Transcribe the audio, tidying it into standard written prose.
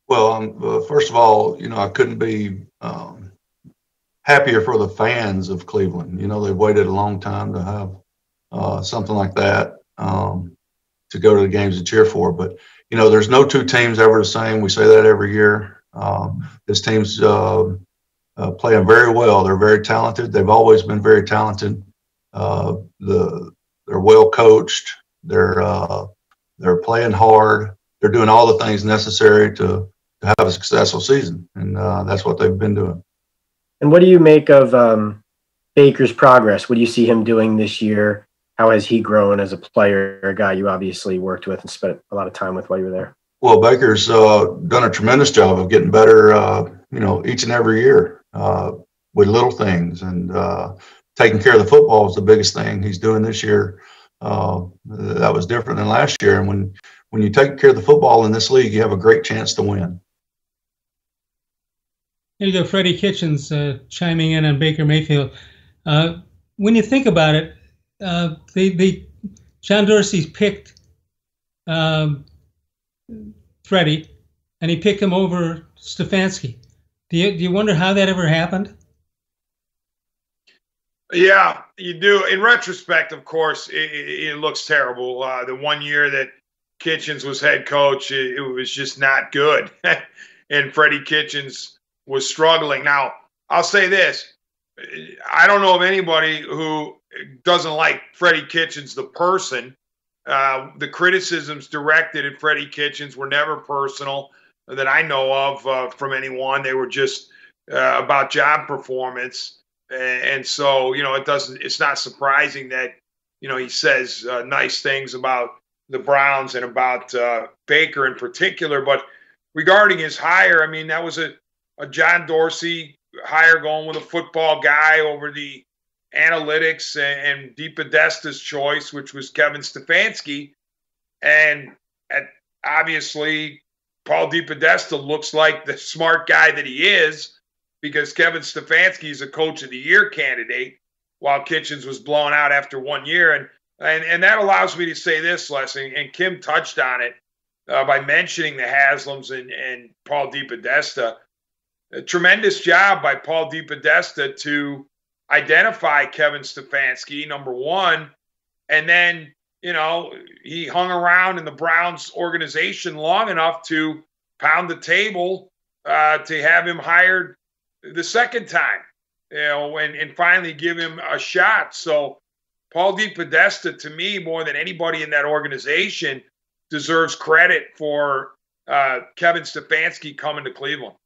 Well, first of all, I couldn't be happier for the fans of Cleveland. They've waited a long time to have something like that to go to the games and cheer for. But there's no two teams ever the same. We say that every year. This team's playing very well. They're very talented. They've always been very talented. They're well coached. They're playing hard. They're doing all the things necessary to have a successful season, and that's what they've been doing. And what do you make of Baker's progress? What do you see him doing this year? How has he grown as a player, a guy you obviously worked with and spent a lot of time with while you were there? Well, Baker's done a tremendous job of getting better, each and every year with little things, and taking care of the football is the biggest thing he's doing this year. That was different than last year. And when you take care of the football in this league, you have a great chance to win. There you go, Freddie Kitchens chiming in on Baker Mayfield. When you think about it, John Dorsey's picked Freddie, and he picked him over Stefanski. Do you wonder how that ever happened? Yeah, you do. In retrospect, of course, it looks terrible. The 1 year that Kitchens was head coach, it was just not good. And Freddie Kitchens was struggling. Now, I'll say this. I don't know of anybody who doesn't like Freddie Kitchens, the person. The criticisms directed at Freddie Kitchens were never personal that I know of from anyone. They were just about job performance. And so, it's not surprising that, he says nice things about the Browns and about Baker in particular. But regarding his hire, I mean, that was a John Dorsey hire, going with a football guy over the analytics, and DePodesta's choice, which was Kevin Stefanski. And obviously, Paul DePodesta looks like the smart guy that he is, because Kevin Stefanski is a Coach of the Year candidate, while Kitchens was blown out after 1 year. And that allows me to say this, Les, and Kim touched on it by mentioning the Haslams and Paul DePodesta. A tremendous job by Paul DePodesta to identify Kevin Stefanski, number one, and then, he hung around in the Browns organization long enough to pound the table to have him hired the second time, and finally give him a shot. So Paul DePodesta, to me, more than anybody in that organization, deserves credit for Kevin Stefanski coming to Cleveland.